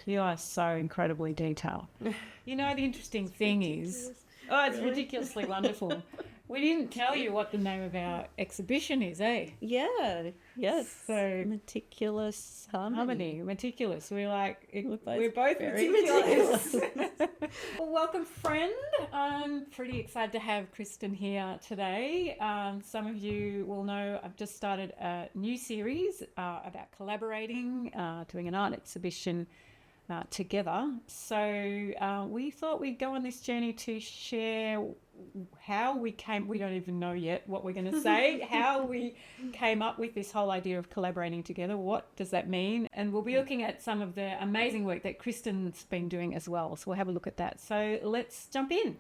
You are so incredibly detailed. You know, the interesting thing is, it's Really? ridiculously wonderful. We didn't tell you what the name of our exhibition is, eh? Yeah, yes. So Meticulous harmony. Meticulous. We're both both very meticulous. Well, welcome, friend. I'm pretty excited to have Kristen here today. Some of you will know I've just started a new series about collaborating, doing an art exhibition together. So we thought we'd go on this journey to share how we don't even know yet what we're going to say, how we came up with this whole idea of collaborating together. What does that mean? And we'll be looking at some of the amazing work that Kristen's been doing as well. So we'll have a look at that. So let's jump in.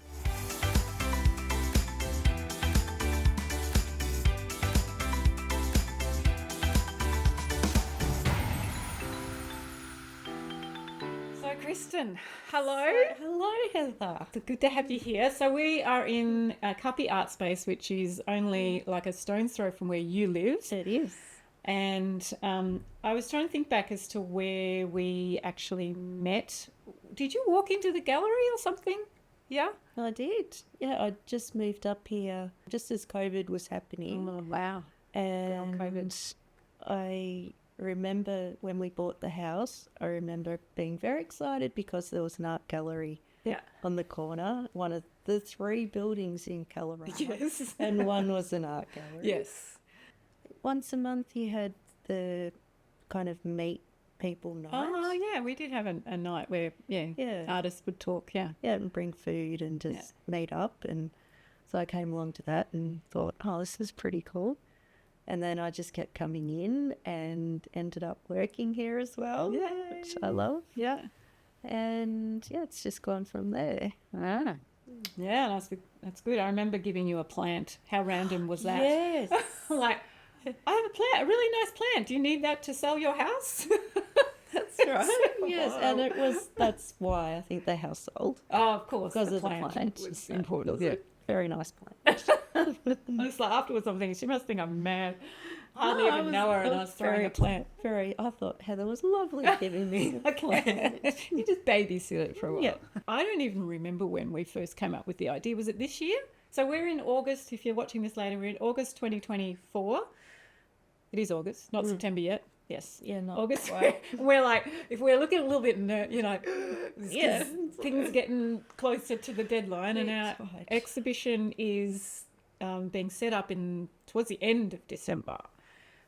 Kristen, hello. Hello, Heather. It's good to have you here. So we are in Cuppy Art Space, which is only like a stone's throw from where you live. It is. And I was trying to think back as to where we actually met. Did you walk into the gallery or something? Yeah? I did. Yeah, I just moved up here just as COVID was happening. Oh, wow. And COVID. I remember when we bought the house, I remember being very excited because there was an art gallery on the corner, one of the 3 buildings in Colorado. Yes. And one was an art gallery. Yes. Once a month you had the kind of meet people night. Oh, yeah, we did have a night where, artists would talk, Yeah, and bring food and just meet up. And so I came along to that and thought, oh, this is pretty cool. And then I just kept coming in and ended up working here as well, which I love. Yeah. And, it's just gone from there. Ah. Yeah, that's good. I remember giving you a plant. How random was that? Yes. Like, I have a plant, a really nice plant. Do you need that to sell your house? That's right. Yes, and that's why I think the house sold. Oh, of course. Because of the plant. Was important. Yeah. Very nice plant. It's like afterwards I'm thinking, she must think I'm mad. Hardly even know her and I was throwing a plant. I thought Heather was lovely giving me a plant. You just babysit it for a while. Yeah. I don't even remember when we first came up with the idea. Was it this year? So we're in August, if you're watching this later, we're in August 2024. It is August, not September yet. Yes. Yeah, not August. quite. We're like, if we're looking a little bit, things getting closer to the deadline, and our exhibition is being set up towards the end of December.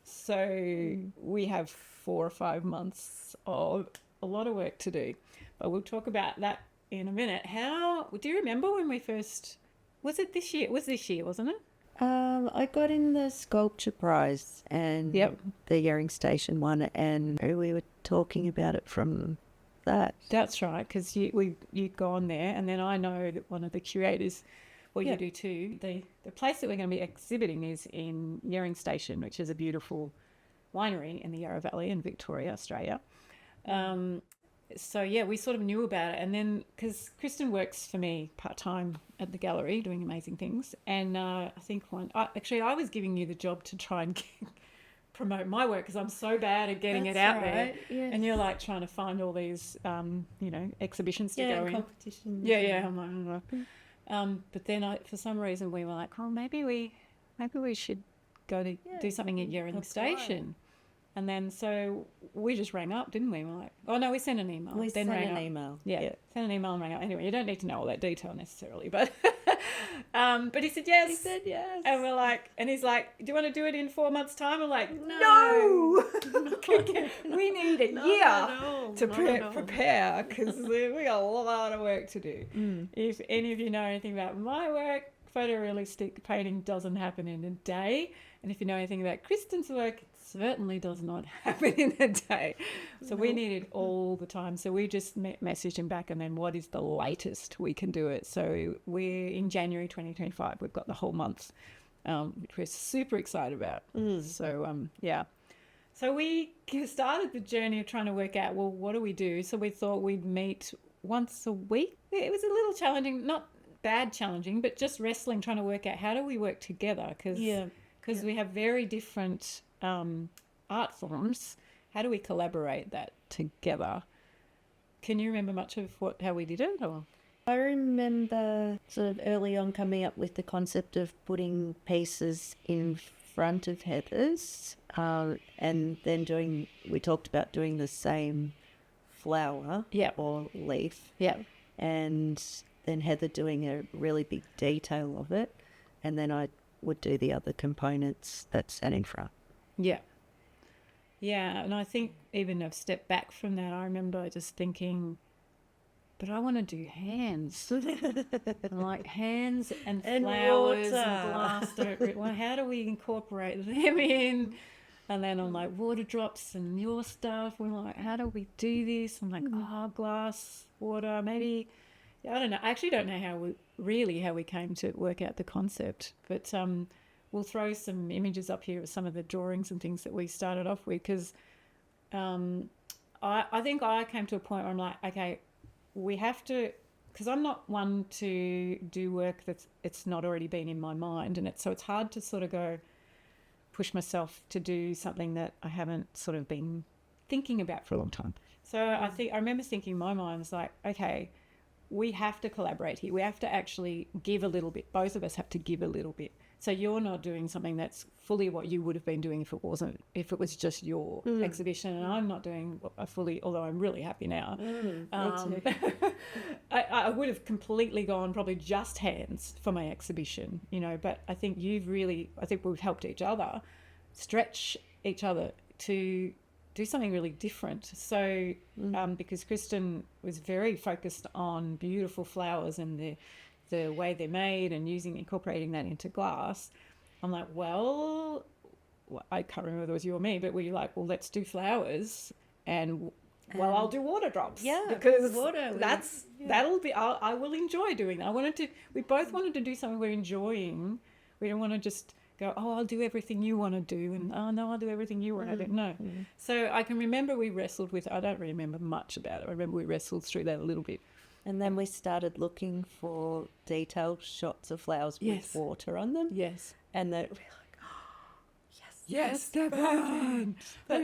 So we have 4 or 5 months of a lot of work to do, but we'll talk about that in a minute. Do you remember when we first? Was it this year? It was this year, wasn't it? I got in the sculpture prize and the Yering Station one, and we were talking about it from that. That's right, because you'd gone there, and then I know that one of the curators, well, you do too. The place that we're going to be exhibiting is in Yering Station, which is a beautiful winery in the Yarra Valley in Victoria, Australia. So, we sort of knew about it. And then, because Kristen works for me part-time at the gallery doing amazing things. And I think I was giving you the job to try and promote my work because I'm so bad at getting it out there. Yes. And you're like trying to find all these, exhibitions to go in. Competitions. Yeah. I'm like, but then for some reason we were like, oh, maybe we should go to do something at Yering Station. And then so we just rang up, didn't we? We're like, oh no, we sent an email. We sent an email. Yeah, sent an email and rang up. Anyway, you don't need to know all that detail necessarily, but but he said yes. He said yes. And we're like, and he's like, do you want to do it in 4 months' time? We're like, no. We need a year to prepare because we got a lot of work to do. If any of you know anything about my work, photorealistic painting doesn't happen in a day. And if you know anything about Kristen's work, it certainly does not happen in a day. So we need it all the time. So we just messaged him back, and then what is the latest we can do it? So we're in January 2025. We've got the whole month, which we're super excited about. So, So we started the journey of trying to work out, well, what do we do? So we thought we'd meet once a week. It was a little challenging, not bad challenging, but just wrestling, trying to work out how do we work together? Because we have very different art forms. How do we collaborate that together? can you remember much of how we did it? Or? I remember sort of early on coming up with the concept of putting pieces in front of Heather's, and then we talked about doing the same flower or leaf. Yeah. And then Heather doing a really big detail of it, and then I would do the other components that sat in front. Yeah. Yeah, and I think even I've stepped back from that, I remember just thinking, but I want to do hands. Like hands and flowers and glass. Well, how do we incorporate them in? And then I'm like, water drops and your stuff. We're like, how do we do this? I'm like, glass, water, maybe. I don't know. I actually don't know how we came to work out the concept. But we'll throw some images up here of some of the drawings and things that we started off with, because I think I came to a point where I'm like, okay, we have to, because I'm not one to do work it's not already been in my mind, and so it's hard to sort of go push myself to do something that I haven't sort of been thinking about for a long time. So I remember thinking in my mind, was like, okay, we have to collaborate here. We have to actually give a little bit. Both of us have to give a little bit. So you're not doing something that's fully what you would have been doing if it was just your exhibition, and I'm not doing a fully, although I'm really happy now. I would have completely gone probably just hands for my exhibition, but I think we've helped each other stretch each other to do something really different. So because Kristen was very focused on beautiful flowers and the way they're made and incorporating that into glass, I'm like, well, I can't remember whether it was you or me, but we were like, well, let's do flowers, and I'll do water drops. Yeah, because that'll be. I will enjoy doing that. We both wanted to do something we're enjoying. We don't want to just go, oh, I'll do everything you want to do, and oh no, I'll do everything you want to do. No. So I can remember we wrestled with. I don't remember much about it. I remember we wrestled through that a little bit. And then we started looking for detailed shots of flowers with water on them. Yes. And then we're like, oh, yes, that's amazing. But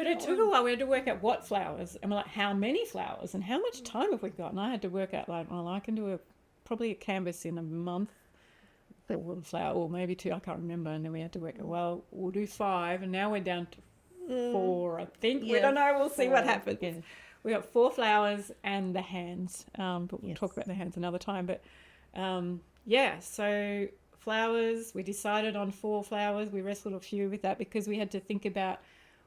it took a while. We had to work out what flowers, and we're like, how many flowers, and how much time have we got? And I had to work out, like, well, I can do probably a canvas in a month. One flower, or maybe 2, I can't remember. And then we had to work out, well, we'll do 5, and now we're down to 4, I think. Yeah, we don't know. We'll see what happens. Yeah. We got 4 flowers and the hands, but we'll talk about the hands another time. But so flowers, we decided on 4 flowers. We wrestled a few with that because we had to think about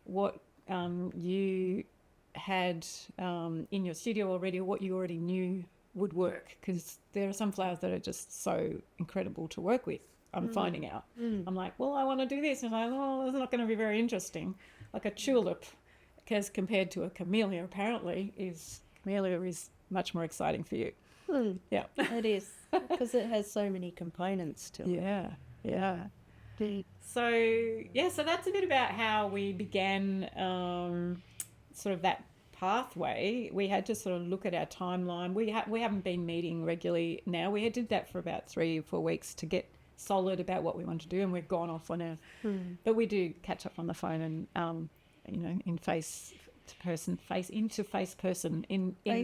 what you had in your studio already, or what you already knew would work, because there are some flowers that are just so incredible to work with. I'm finding out. I'm like, well, I want to do this. And I'm like, oh, it's not going to be very interesting. Like a tulip, because compared to a camellia, apparently, camellia is much more exciting for you. Yeah. It is, because it has so many components to it. Yeah. So that's a bit about how we began sort of that pathway. We had to sort of look at our timeline. We haven't been meeting regularly now. We did that for about 3 or 4 weeks to get solid about what we want to do, and we've gone off on our but we do catch up on the phone and in face to face person yeah,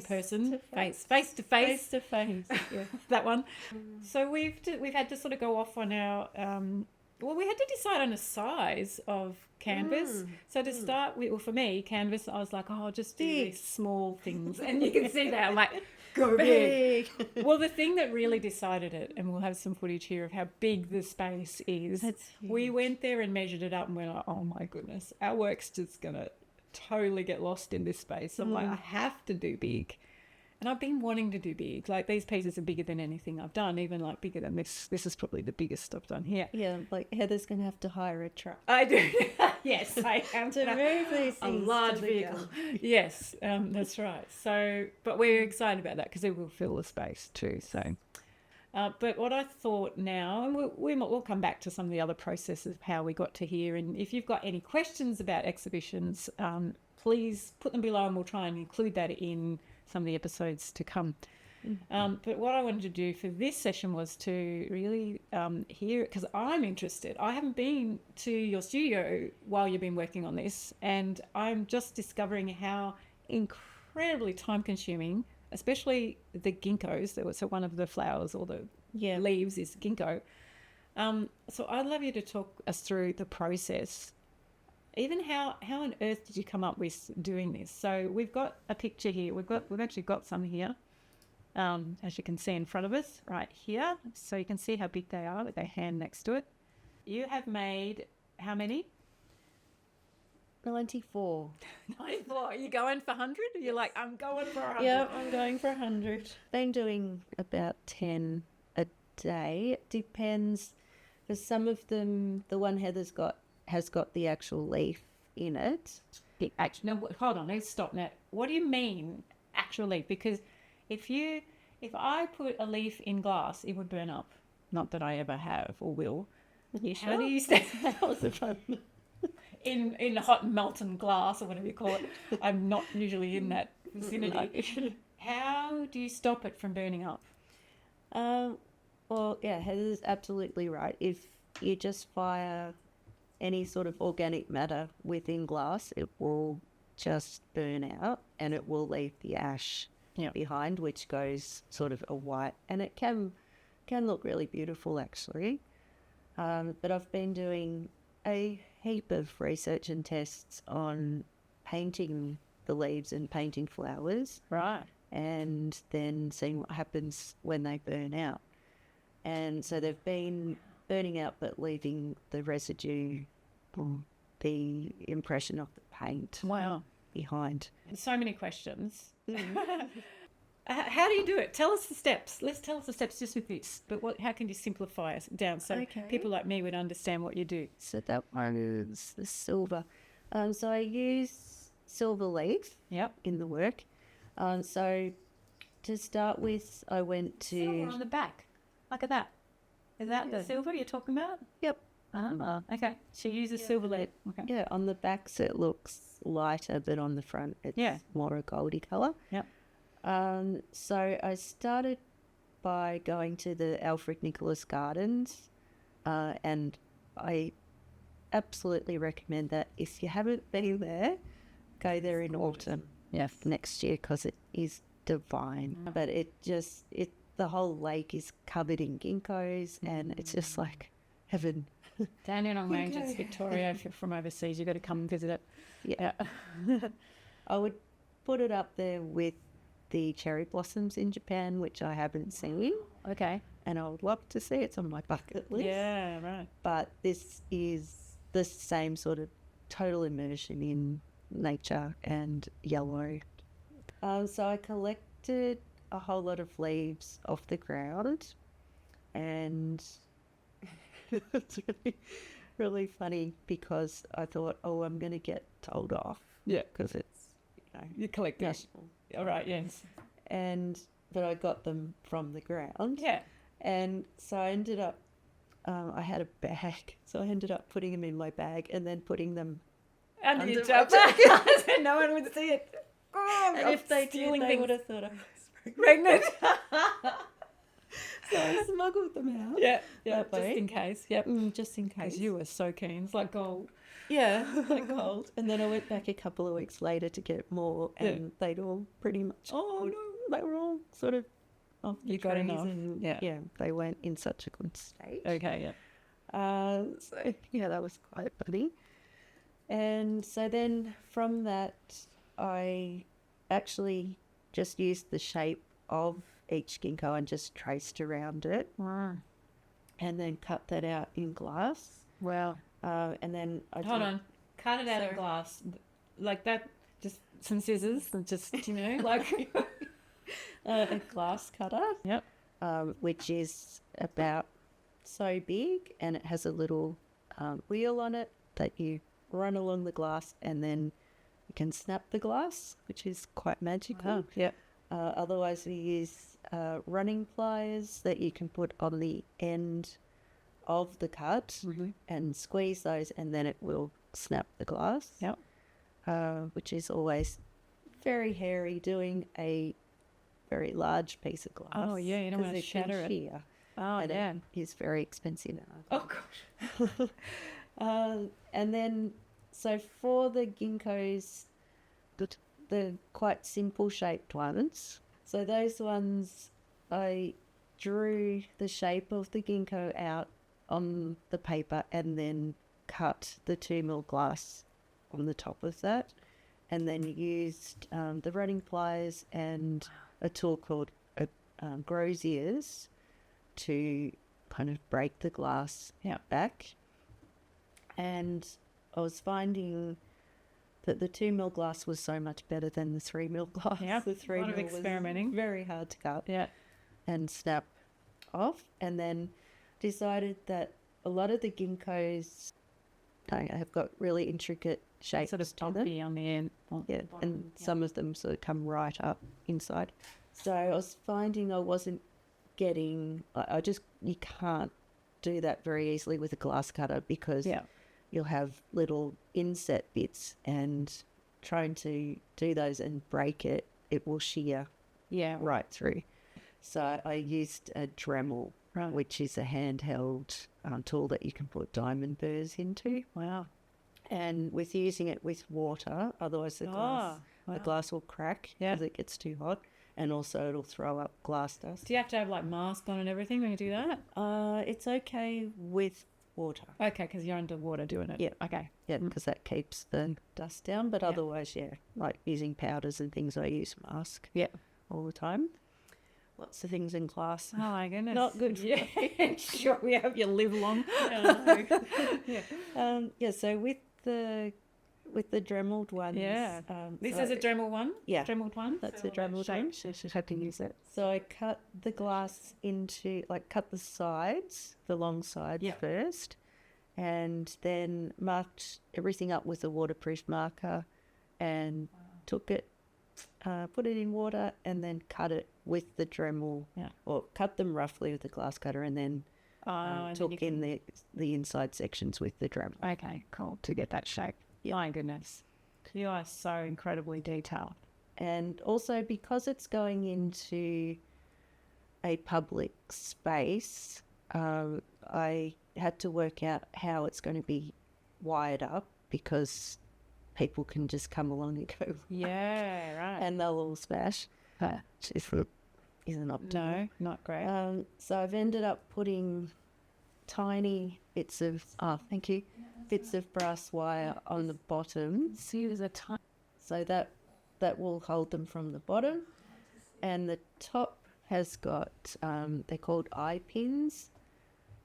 that one. So we've had to sort of go off on our we had to decide on a size of canvas. So to start with, for me, canvas, I was like, oh, I'll just do these small things. And you can see that. I'm like, go big. Well, the thing that really decided it, and we'll have some footage here of how big the space is, we went there and measured it up and we're like, oh my goodness, our work's just going to totally get lost in this space. I'm like, I have to do big. And I've been wanting to do big. Like, these pieces are bigger than anything I've done, even like bigger than this. This is probably the biggest I've done here. Yeah, like Heather's going to have to hire a truck. I do. Yes, I am. To move these things. A large vehicle. Yes, that's right. So, but we're excited about that because it will fill the space too. So, but what I thought now, and we'll come back to some of the other processes of how we got to here. And if you've got any questions about exhibitions, please put them below and we'll try and include that in some of the episodes to come. But what I wanted to do for this session was to really hear it, because I'm interested. I haven't been to your studio while you've been working on this, and I'm just discovering how incredible incredibly time consuming, especially the ginkgos. So one of the flowers or the leaves is ginkgo. So I'd love you to talk us through the process. Even how on earth did you come up with doing this? So we've got a picture here. We've actually got some here, as you can see in front of us right here. So you can see how big they are with their hand next to it. You have made how many? 94. 94. Are you going for 100? You're like, I'm going for 100. Yeah, I'm going for 100. Been doing about 10 a day. It depends, because some of them, the one Heather's got, has got the actual leaf in it. Actually, no, hold on, let's stop now. What do you mean, actual leaf? Because if I put a leaf in glass, it would burn up. Not that I ever have or will. How do you say that? Was the fun? In hot molten glass or whatever you call it. I'm not usually in that vicinity. How do you stop it from burning up? Well, yeah, Heather's absolutely right. If you just fire any sort of organic matter within glass, it will just burn out and it will leave the ash behind, which goes sort of a white, and it can look really beautiful actually. But I've been doing a heap of research and tests on painting the leaves and painting flowers. Right. And then seeing what happens when they burn out. And so they've been burning out but leaving the residue, the impression of the paint behind. So many questions. How do you do it? Tell us the steps. Tell us the steps just with this. But how can you simplify it down so people like me would understand what you do? So that one is the silver. So I use silver leaf in the work. So to start with, I went to... Silver on the back. Look at that. Is that the silver you're talking about? Yep. Okay. She uses silver leaf. Okay. Yeah, on the backs it looks lighter, but on the front it's more a goldy colour. Yep. So I started by going to the Alfred Nicholas Gardens, and I absolutely recommend that if you haven't been there, go there in autumn next year, because it is divine. But the whole lake is covered in ginkgos, and it's just like heaven. Dandenong Ranges, Victoria. If you're from overseas, you've got to come and visit it. Yeah. I would put it up there with the cherry blossoms in Japan, which I haven't seen. Okay. And I would love to see. It's on my bucket list. Yeah, right. But this is the same sort of total immersion in nature and yellow. So I collected a whole lot of leaves off the ground, and it's really funny because I thought, I'm going to get told off. Yeah. Because it's, you collect this. All right, yes. But I got them from the ground. Yeah. And so I ended up, I had a bag, so I ended up putting them in my bag and then putting them under your jacket. So no one would see it. And if they did, they would have thought I was pregnant. So I smuggled them out. Yeah, just in case. Yep. Just in case. Because you were so keen. It's like gold. Yeah, like gold. And then I went back a couple of weeks later to get more, and they'd all pretty much, they were all sort of off the You got trees, enough. and yeah, they weren't in such a good state. Okay, yeah. So yeah, that was quite funny. And so then from that, I actually just used the shape of each ginkgo and just traced around it. Wow. And then cut that out in glass. Wow. And then Hold on. Cut it out of glass. Like that, just some scissors and just, like... a glass cutter. Yep. Which is about so big, and it has a little wheel on it that you run along the glass, and then you can snap the glass, which is quite magical. Yeah. Otherwise, we use running pliers that you can put on the end of the cut and squeeze those, and then it will snap the glass. Yep. Which is always very hairy doing a very large piece of glass. Oh yeah, you don't want to shatter it. Shear. Oh yeah. It is very expensive. Oh gosh. And then, so for the ginkgos, the quite simple shaped ones. So those ones, I drew the shape of the ginkgo out on the paper and then cut the 2mm glass on the top of that, and then used the running pliers and a tool called Groziers to kind of break the glass back. And I was finding that the 2mm glass was so much better than the 3mm glass. Yeah, the 3mm a lot of experimenting. was very hard to cut and snap off. And then decided that a lot of the ginkgos have got really intricate shapes, sort of stumpy on the end. And some of them sort of come right up inside. So I was finding I wasn't getting. You can't do that very easily with a glass cutter because you'll have little inset bits, and trying to do those and break it, it will shear right through. So I used a Dremel, which is a handheld tool that you can put diamond burrs into. Wow. And with using it with water, otherwise the glass will crack because it gets too hot, and also it'll throw up glass dust. Do you have to have like mask on and everything when you do that? It's okay with water. Okay, because you're underwater doing it. Yeah. Okay. Yeah, because that keeps the dust down. But otherwise, like using powders and things, I use mask. Yeah. All the time. Lots of things in class. Oh my goodness. Not good. Yeah. Sure, we hope you live long. So with the Dremeled ones. Yeah. This is a Dremel one? Yeah. Dremeled one? That's a Dremeled one. So she's had to use it. So I cut the glass cut the sides, the long sides first, and then marked everything up with a waterproof marker and took it, put it in water, and then cut it with the Dremel, or cut them roughly with the glass cutter, and then took in the inside sections with the Dremel. Okay, cool, to get that shape. My goodness. You are so incredibly detailed. And also because it's going into a public space, I had to work out how it's going to be wired up, because people can just come along and go, and they'll all smash. Which isn't optimal. No, not great. So I've ended up putting tiny bits of bits of brass wire on the bottom. See, there's a tiny. So that will hold them from the bottom, and the top has got they're called eye pins,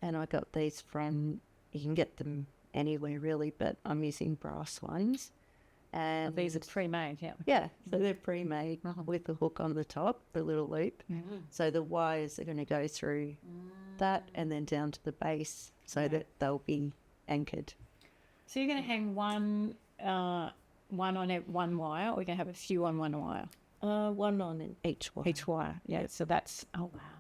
and I got these from, you can get them anywhere really, but I'm using brass ones. And these are pre-made, so they're pre-made with the hook on the top, the little loop. So the wires are going to go through that and then down to the base, so that they'll be anchored. So you're going to hang one on one wire, or you're going to have a few on one wire? One on each wire. Each wire, So that's,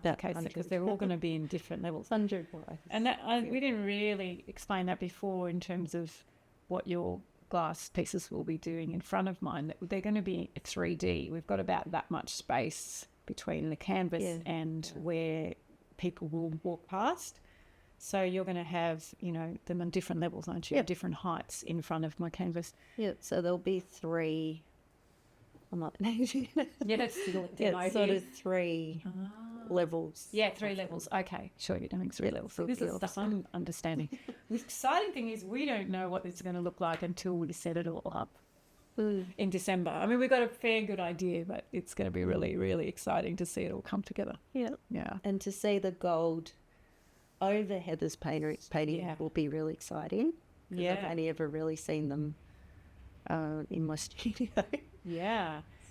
okay, because they're all going to be in different levels. 100 wires. And that we didn't really explain that before in terms of what your glass pieces will be doing in front of mine. They're going to be 3D. We've got about that much space between the canvas and where people will walk past. So you're going to have, them on different levels, aren't you? Different heights in front of my canvas. Yeah, so there'll be three. I'm not. That's sort of three levels. Yeah, 3 levels. Okay, sure, you're doing 3 levels. So this is stuff I'm understanding. The exciting thing is we don't know what it's going to look like until we set it all up in December. I mean, we've got a fair good idea, but it's going to be really, really exciting to see it all come together. Yeah. And to see the gold over Heather's painting will be really exciting. I've only ever really seen them in my studio.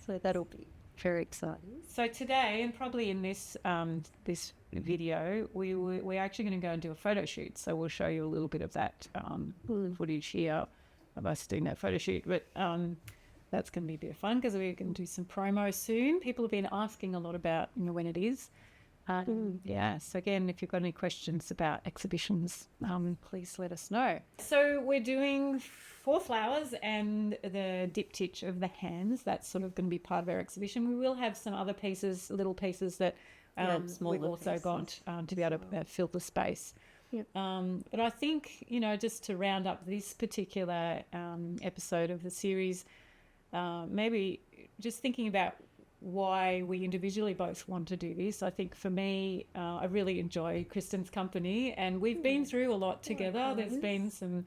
So that'll be very exciting. So today, and probably in this this video, we're actually going to go and do a photo shoot. So we'll show you a little bit of that footage here of us doing that photo shoot. But that's going to be a bit of fun, because we're going to do some promo soon. People have been asking a lot about when it is. So again, if you've got any questions about exhibitions, please let us know. So we're doing 4 flowers and the diptych of the hands. That's sort of going to be part of our exhibition. We will have some other pieces, little pieces that we've also got to be able to fill the space. But I think, just to round up this particular episode of the series, maybe just thinking about why we individually both want to do this. I think for me, I really enjoy Kristen's company, and we've been through a lot together. There's been some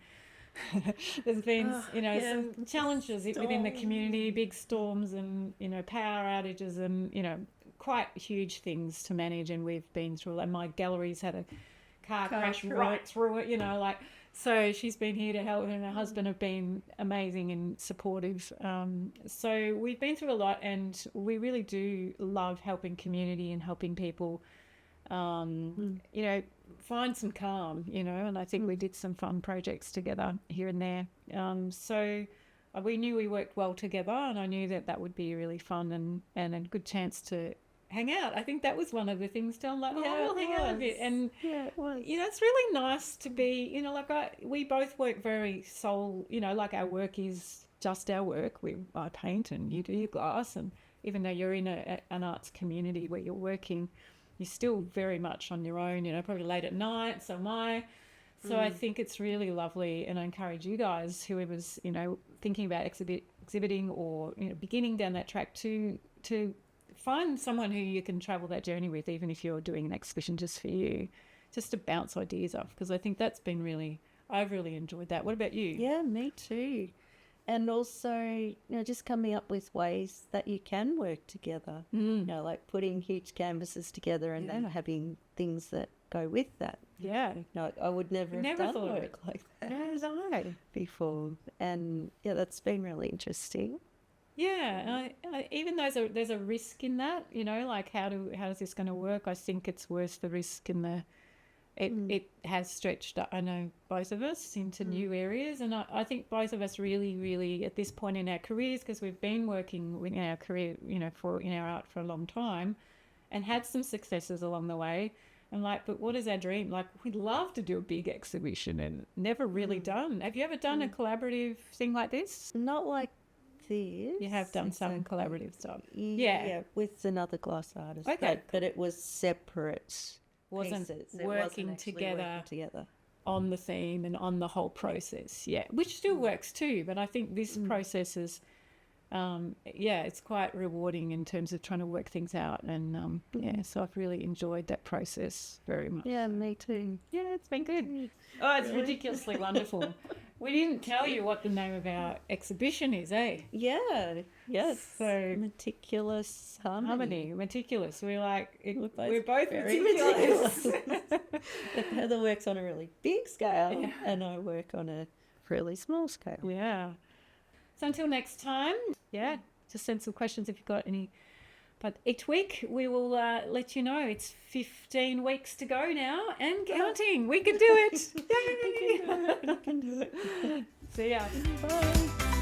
some challenges within the community, big storms and, power outages and, quite huge things to manage, and we've been through, and my gallery's had a car crash right through it, so she's been here to help, and her husband have been amazing and supportive. So we've been through a lot, and we really do love helping community and helping people, find some calm, and I think we did some fun projects together here and there. So we knew we worked well together, and I knew that would be really fun and a good chance to hang out. I think that was one of the things too. I'm like, we'll hang out a bit. And, it was. It's really nice to be, we both work very our work is just our work. I paint and you do your glass. And even though you're in an arts community where you're working, you're still very much on your own, probably late at night. So am I. So I think it's really lovely, and I encourage you guys, whoever's, thinking about exhibiting or, beginning down that track to find someone who you can travel that journey with, even if you're doing an exhibition just for you, just to bounce ideas off, because I think that's been I've really enjoyed that. What about you? Yeah, me too. And also, just coming up with ways that you can work together, like putting huge canvases together and then having things that go with that. Yeah. I would never have done work like that. Never have I. Before. And that's been really interesting. Yeah, even though there's a risk in that, how is this going to work? I think it's worth the risk in it has stretched, I know, both of us into new areas, and I think both of us really, really at this point in our careers, because we've been working in our career, in our art for a long time, and had some successes along the way. And but what is our dream? We'd love to do a big exhibition and never really done. Have you ever done a collaborative thing like this? Not like this. You have done some collaborative stuff. Yeah, with another glass artist. Okay. But it was separate. Wasn't pieces. working together on the theme and on the whole process. Yeah, which still works too. But I think this process is, it's quite rewarding in terms of trying to work things out. And so I've really enjoyed that process very much. Yeah, me too. Yeah, it's been good. Oh, it's ridiculously wonderful. We didn't tell you what the name of our exhibition is, eh? Yeah, yes. So Meticulous Harmony. Meticulous. We're We're both very meticulous. Heather works on a really big scale, and I work on a really small scale. Yeah. So until next time, just send some questions if you've got any. But each week we will let you know. It's 15 weeks to go now and counting. We can do it. We can do it. See ya. Bye.